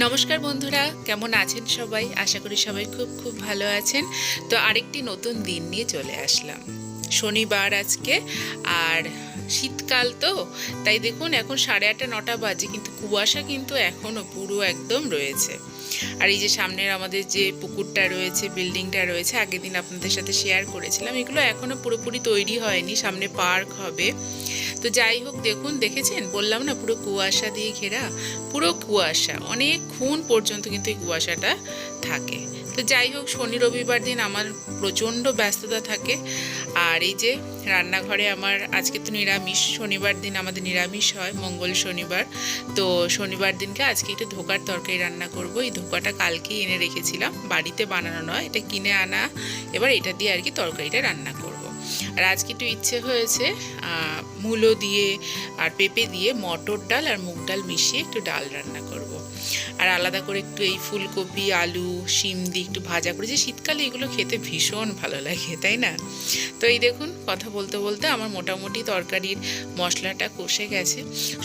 নমস্কার বন্ধুরা, কেমন আছেন সবাই? আশা করি সবাই খুব খুব ভালো আছেন। তো আরেকটি নতুন দিন নিয়ে চলে আসলাম। শনিবার আজকে, আর শীতকাল তো তাই দেখুন এখন 8:30-9টা বাজে, কিন্তু কুয়াশা কিন্তু এখনও পুরো একদম রয়েছে। আর এই যে সামনের আমাদের যে পুকুরটা রয়েছে, বিল্ডিংটা রয়েছে, আগের দিন আপনাদের সাথে শেয়ার করেছিলাম, এগুলো এখনও পুরোপুরি তৈরি হয়নি, সামনে পার্ক হবে। তো যাই হোক, দেখুন দেখেছেন, বললাম না পুরো কুয়াশা দিয়ে ঘেরা, পুরো কুয়াশা, অনেকক্ষণ পর্যন্ত কিন্তু এই কুয়াশাটা থাকে। তো যাই হোক, শনি রবিবার দিন আমার প্রচণ্ড ব্যস্ততা থাকে। আর এই যে রান্নাঘরে আমার আজকে তো নিরামিষ, শনিবার দিন আমাদের নিরামিষ হয়, মঙ্গল শনিবার। তো শনিবার দিনকে আজকে একটু ধোকার তরকারি রান্না করব। এই ধোকাটা কালকেই এনে রেখেছিলাম, বাড়িতে বানানো নয়, এটা কিনে আনা। এবার এটা দিয়ে আর কি তরকারিটা রান্না করব। আর আজকে একটু ইচ্ছে হয়েছে মূলো দিয়ে আর পেঁপে দিয়ে মটর ডাল আর মুগ ডাল মিশিয়ে একটু ডাল রান্না করব। আর আলাদা করে একটু এই ফুলকপি আলু শিম দিয়ে একটু ভাজা করেছি। শীতকালে এগুলো খেতে ভীষণ ভালো লাগে, তাই না? তো এই দেখুন, কথা বলতে বলতে আমার মোটামুটি তরকারির মশলাটা কষে গেছে।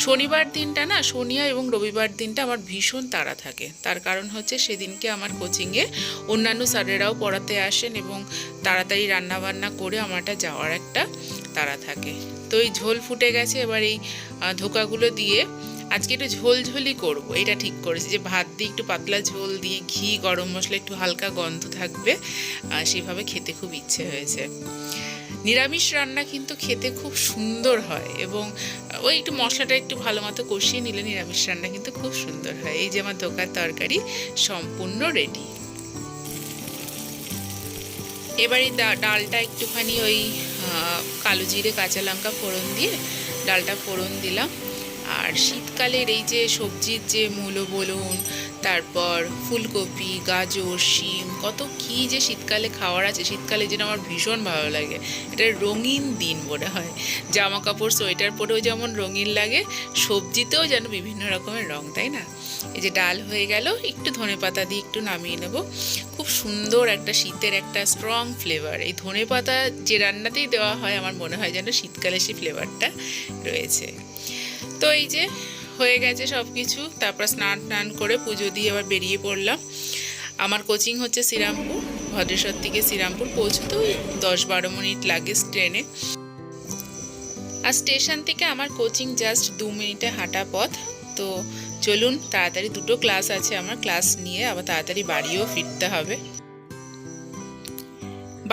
শনিবার দিনটা না, শনিবার এবং রবিবার দিনটা আমার ভীষণ তাড়া থাকে। তার কারণ হচ্ছে সেদিনকে আমার কোচিংয়ে অন্যান্য স্যারেরাও পড়াতে আসেন এবং তাড়াতাড়ি রান্নাবান্না করে আমারটা যাওয়ার একটা তাড়া থাকে। তো এই ঝোল ফুটে গেছে, এবার এই ধোকাগুলো দিয়ে আজকে একটু ঝোলঝোলই করব। এটা ঠিক করেছি যে ভাত দিয়ে একটু পাতলা ঝোল দিয়ে ঘি গরম মশলা একটু হালকা গন্ধ থাকবে, সেভাবে খেতে খুব ইচ্ছে হয়েছে। নিরামিষ রান্না কিন্তু খেতে খুব সুন্দর হয়, এবং ওই একটু মশলাটা একটু ভালো মতো কষিয়ে নিলে নিরামিষ রান্না কিন্তু খুব সুন্দর হয়। এই যে আমার ধোকার তরকারি সম্পূর্ণ রেডি। এবার এই ডালটা একটুখানি ওই কালো জিরে কাঁচা লঙ্কা ফোড়ন দিয়ে ডালটা ফোড়ন দিলাম। আর শীতকালের এই যে সবজির যে মূলো বলুন, তারপর ফুলকপি গাজর শিম, কত কি যে শীতকালে খাওয়ার আছে। শীতকালে যেন আমার ভীষণ ভালো লাগে, এটা রঙিন দিন মনে হয়। জামা কাপড় সোয়েটার পরেও যেমন রঙিন লাগে, সবজিতেও যেন বিভিন্ন রকমের রং, তাই না? এই যে ডাল হয়ে গেল, একটু ধনেপাতা দিয়ে একটু নামিয়ে নেব। খুব সুন্দর একটা শীতের একটা স্ট্রং ফ্লেভার এই ধনেপাতা যে রান্নাতেই দেওয়া হয়, আমার মনে হয় যেন শীতকালে সেই ফ্লেভারটা রয়েছে। তো এই যে হয়ে গেছে সব কিছু, তারপর স্নান টান করে পুজো দিয়ে আবার বেরিয়ে পড়লাম। আমার কোচিং হচ্ছে শ্রীরামপুর, ভদ্রেশ্বর থেকে শ্রীরামপুর পৌঁছতে ওই 10-12 মিনিট লাগে ট্রেনে। আর স্টেশন থেকে আমার কোচিং জাস্ট 2 মিনিটে হাঁটা পথ। তো চলুন, তাড়াতাড়ি 2টো ক্লাস আছে আমার, ক্লাস নিয়ে আবার তাড়াতাড়ি বাড়িও ফিরতে হবে।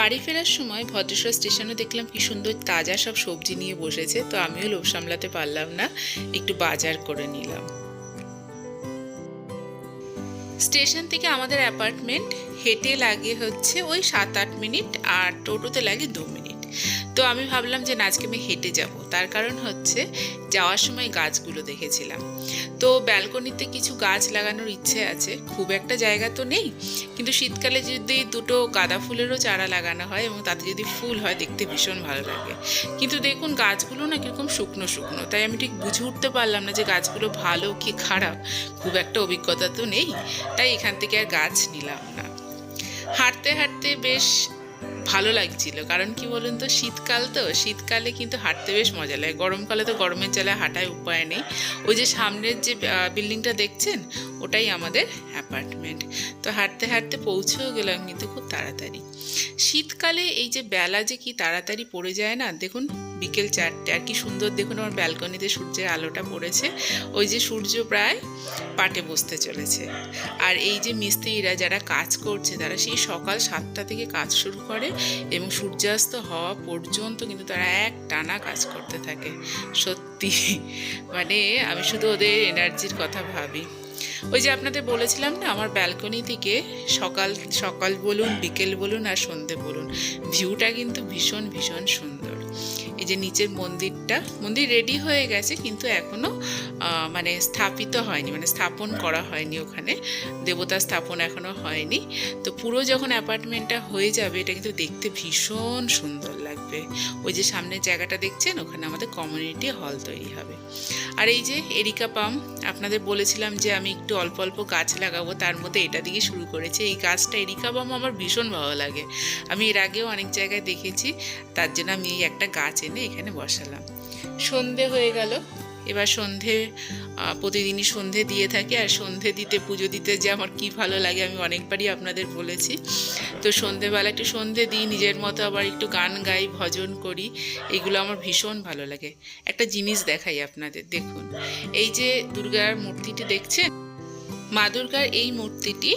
বাড়ি ফেরার সময় ভদ্রেশ্বর স্টেশনে দেখলাম কি সুন্দর তাজা সব সবজি নিয়ে বসেছে। তো আমিও লোভ সামলাতে পারলাম না, একটু বাজার করে নিলাম। স্টেশন থেকে আমাদের অ্যাপার্টমেন্ট হেঁটে লাগে হচ্ছে ওই 7-8 মিনিট, আর টোটোতে লাগে 2 মিনিট। তো আমি ভাবলাম যে আজকে আমি হেঁটে যাব। তার কারণ হচ্ছে যাওয়ার সময় গাছগুলো দেখেছিলাম, তো ব্যালকনিতে কিছু গাছ লাগানোর ইচ্ছে আছে। খুব একটা জায়গা তো নেই, কিন্তু শীতকালে যদি 2টো গাঁদা ফুলেরও চারা লাগানো হয় এবং তাতে যদি ফুল হয়, দেখতে ভীষণ ভালো লাগে। কিন্তু দেখুন গাছগুলো না কীরকম শুকনো শুকনো, তাই আমি ঠিক বুঝে উঠতে পারলাম না যে গাছগুলো ভালো কি খারাপ। খুব একটা অভিজ্ঞতা তো নেই, তাই এখান থেকে আর গাছ নিলাম না। হাঁটতে হাঁটতে বেশ ভালো লাগছিল, কারণ কি বলুন তো, শীতকাল তো, শীতকালে কিন্তু হাঁটতে বেশ মজা লাগে। গরমকালে তো গরমের জ্বালায় হাঁটায় উপায় নেই। ওই যে সামনের যে বিল্ডিংটা দেখছেন, ওটাই আমাদের অ্যাপার্টমেন্ট। তো হাঁটতে হাঁটতে পৌঁছেও গেলাম কিন্তু খুব তাড়াতাড়ি। শীতকালে এই যে বেলা যে কি তাড়াতাড়ি পড়ে যায় না, দেখুন বিকেল 4টে, আর কি সুন্দর দেখুন আমার ব্যালকনিতে সূর্যের আলোটা পড়েছে। ওই যে সূর্য প্রায় পাটে বসতে চলেছে। আর এই যে মিস্ত্রিরা যারা কাজ করছে, তারা সেই সকাল 7টা থেকে কাজ শুরু করে এবং সূর্যাস্ত হওয়া পর্যন্ত কিন্তু তারা এক টানা কাজ করতে থাকে। সত্যি মানে আমি শুধু ওদের এনার্জির কথা ভাবি। ওই যে আপনাদের বলেছিলাম না, আমার ব্যালকনি থেকে সকাল সকাল বলুন, বিকেল বলুন আর সন্ধে বলুন, ভিউটা কিন্তু ভীষণ ভীষণ সুন্দর। এই যে নিচের মন্দির রেডি হয়ে গেছে, কিন্তু এখনো মানে স্থাপিত হয়নি, মানে স্থাপন করা হয়নি, ওখানে দেবতা স্থাপন এখনো হয়নি। তো পুরো যখন অ্যাপার্টমেন্টটা হয়ে যাবে, এটা কিন্তু দেখতে ভীষণ সুন্দর লাগবে। ওই যে সামনের জায়গাটা দেখছেন, ওখানে আমাদের কমিউনিটি হল তৈরি হবে। আর এই যে এরিকা পাম, আপনাদের বলেছিলাম যে আমি একটু অল্প অল্প গাছ লাগাবো, তার মধ্যে এটা দিয়ে শুরু করেছি। এই গাছটা এরিকা পাম আমার ভীষণ ভালো লাগে, আমি এর আগেও অনেক জায়গায় দেখেছি, তার জন্য আমি এই একটা গাছ এনে এখানে বসালাম। সন্ধে হয়ে গেল, এবার সন্ধে প্রতিদিনই সন্ধে দিয়ে থাকি, আর সন্ধে দিতে পুজো দিতে যে আমার কি ভালো লাগে আমি অনেকবারই আপনাদের বলেছি। তো সন্ধেবেলা একটু সন্ধে দিই, নিজের মতো আবার একটু গান গাই, ভজন করি, এগুলো আমার ভীষণ ভালো লাগে। একটা জিনিস দেখাই আপনাদের, দেখুন এই যে দুর্গার মূর্তিটি দেখছেন, মা দুর্গার এই মূর্তিটি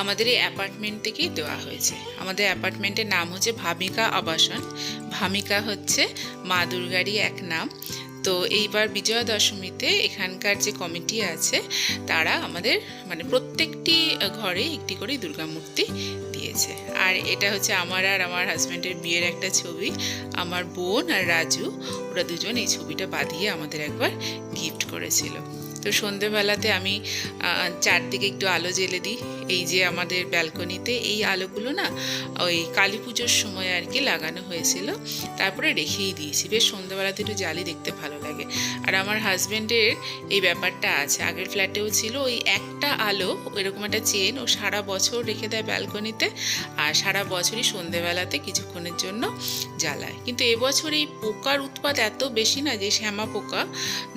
আমাদের এই অ্যাপার্টমেন্ট থেকেই দেওয়া হয়েছে। আমাদের অ্যাপার্টমেন্টের নাম হচ্ছে ভামিকা আবাসন। ভামিকা হচ্ছে মা দুর্গারই এক নাম। তো এইবার বিজয়া দশমীতে এখানকার যে কমিটি আছে তারা আমাদের মানে প্রত্যেকটি ঘরে একটি করে দুর্গা মূর্তি দিয়েছে। আর এটা হচ্ছে আমার আর আমার হাজব্যান্ডের বিয়ের একটা ছবি। আমার বোন আর রাজু ওরা দুজন এই ছবিটা বাঁধিয়ে আমাদের একবার গিফট করেছিল। তো সন্ধেবেলাতে আমি চারদিকে একটু আলো জ্বেলে দিই। এই যে আমাদের ব্যালকনিতে এই আলোগুলো না ওই কালী পুজোর সময় আর কি লাগানো হয়েছিল, তারপরে রেখেই দিয়েছি। বেশ সন্ধেবেলাতে একটু জ্বালি, দেখতে ভালো লাগে। আর আমার হাজব্যান্ডের এই ব্যাপারটা আছে, আগের ফ্ল্যাটেও ছিল, ওই একটা আলো এরকম একটা চেন ও সারা বছর রেখে দেয় ব্যালকনিতে, আর সারা বছরই সন্ধেবেলাতে কিছুক্ষণের জন্য জ্বালায়। কিন্তু এবছর এই পোকার উৎপাত এত বেশি না, যে শ্যামা পোকা,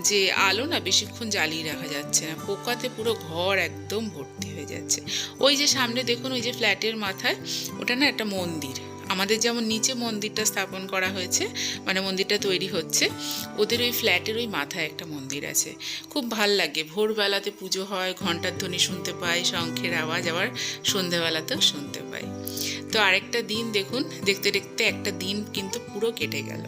যে আলো না বেশিক্ষণ জ্বালিয়ে রাখা যাচ্ছে না, পোকাতে পুরো ঘর একদম ভর্তি হয়ে যাচ্ছে। ওই যে সামনে দেখুন, ওই যে ফ্ল্যাটের মাথায় ওটা না একটা মন্দির, আমাদের যেমন নিচে মন্দিরটা স্থাপন করা হয়েছে, মানে মন্দিরটা তৈরি হচ্ছে, ওদের ওই ফ্ল্যাটের ওই মাথায় একটা মন্দির আছে। খুব ভাল লাগে, ভোরবেলাতে পুজো হয়, ঘণ্টার ধ্বনি শুনতে পাই, শঙ্খের আওয়াজ আবার সন্ধেবেলাতেও শুনতে পাই। তো আরেকটা দিন দেখুন, দেখতে দেখতে একটা দিন কিন্তু পুরো কেটে গেল।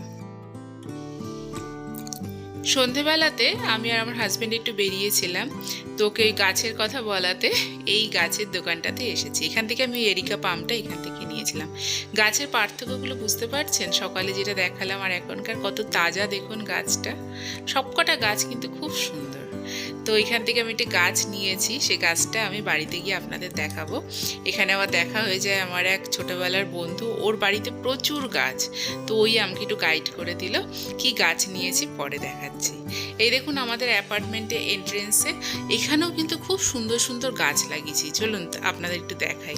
সন্ধেবেলাতে আমি আর আমার হাজব্যান্ড একটু বেরিয়েছিলাম, তোকে এই গাছের কথা বলাতে এই গাছের দোকানটাতে এসেছি। এখান থেকে আমি এরিকা পামটা এখান থেকে নিয়েছিলাম। গাছের পার্থক্যগুলো বুঝতে পারছেন? সকালে যেটা দেখালাম আর এখনকার কত তাজা দেখুন গাছটা। সবকটা গাছ কিন্তু খুব সুন্দর। তো এখান থেকে আমি একটা গাছ নিয়েছি, সে গাছটা আমি বাড়িতে গিয়ে আপনাদের দেখাবো। এখানে আবার দেখা হয়ে যায় আমার এক ছোটোবেলার বন্ধু, ওর বাড়িতে প্রচুর গাছ, তো ওই আমাকে একটু গাইড করে দিল। কি গাছ নিয়েছি পরে দেখাচ্ছি। এই দেখুন আমাদের অ্যাপার্টমেন্টে এন্ট্রেন্সে এখানেও কিন্তু খুব সুন্দর সুন্দর গাছ লাগিয়েছি। চলুন আপনাদের একটু দেখাই।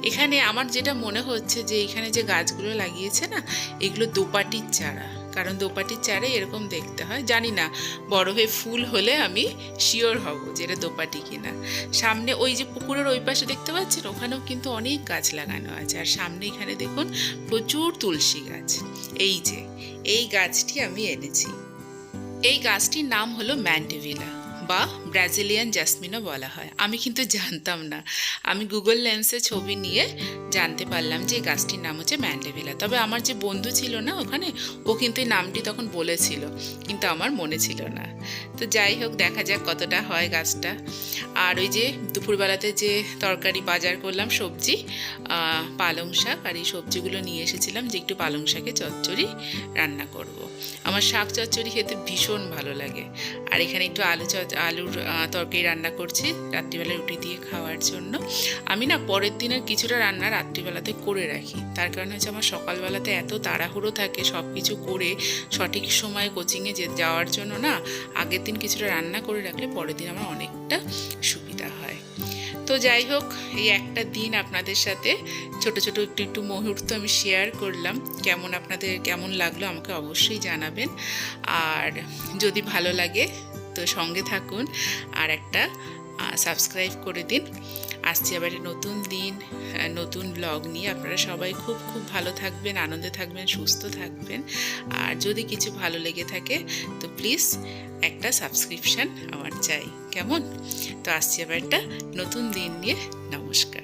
এখানে আমার যেটা মনে হচ্ছে যে এখানে যে গাছগুলো লাগিয়েছে না, এগুলো দোপাটির চারা, কারণ দোপাটির চারা এরকম দেখতে হয়। জানি না, বড় হয়ে ফুল হলে আমি শিওর হব যে এটা দোপাটি কিনা। সামনে ওই যে পুকুরের ওই পাশে দেখতে পাচ্ছেন, ওখানেও কিন্তু অনেক গাছ লাগানো আছে। আর সামনে এখানে দেখুন প্রচুর তুলসী গাছ। এই যে এই গাছটি আমি এনেছি, এই গাছটির নাম হলো ম্যান্ডেভিলা বা ব্রাজিলিয়ান জ্যাসমিনও বলা হয়। আমি কিন্তু জানতাম না, আমি গুগল লেন্সে ছবি নিয়ে জানতে পারলাম যে এই গাছটির নাম হচ্ছে ম্যান্ডেভিলা। তবে আমার যে বন্ধু ছিল না ওখানে, ও কিন্তু এই নামটি তখন বলেছিল, কিন্তু আমার মনে ছিল না। তো যাই হোক, দেখা যাক কতটা হয় গাছটা। আর ওই যে দুপুরবেলাতে যে তরকারি বাজার করলাম, সবজি, পালং শাক, আর এই সবজিগুলো নিয়ে এসেছিলাম যে একটু পালং শাকে চচ্চড়ি রান্না করব। আমার শাক চচ্চড়ি খেতে ভীষণ ভালো লাগে। আর এখানে একটু আলুর তরকারি রান্না করছি রাত্রিবেলা রুটি দিয়ে খাওয়ার জন্য। আমি না পরের দিনের কিছুটা রান্না রাত্রিবেলাতে করে রাখি, তার কারণ হচ্ছে আমার সকালবেলাতে এত তাড়াহুড়ো থাকে সব কিছু করে সঠিক সময়ে কোচিংয়ে যাওয়ার জন্য না, আগের দিন কিছুটা রান্না করে রাখলে পরের দিন আমার অনেকটা সুবিধা হয়। তো যাই হোক, এই একটা দিন আপনাদের সাথে ছোট ছোট একটু মুহূর্ত আমি শেয়ার করলাম। আপনাদের কেমন লাগলো আমাকে অবশ্যই জানাবেন। আর যদি ভালো লাগে তো সঙ্গে থাকুন, আর একটা সাবস্ক্রাইব করে দিন। আসছি আবার নতুন দিন, নতুন ব্লগ নিয়ে। আপনারা সবাই খুব খুব ভালো থাকবেন, আনন্দে থাকবেন, সুস্থ থাকবেন। আর যদি কিছু ভালো লেগে থাকে তো প্লিজ একটা সাবস্ক্রিপশান আমার চাই, কেমন? তো আসছি আবার একটা নতুন দিন নিয়ে। নমস্কার।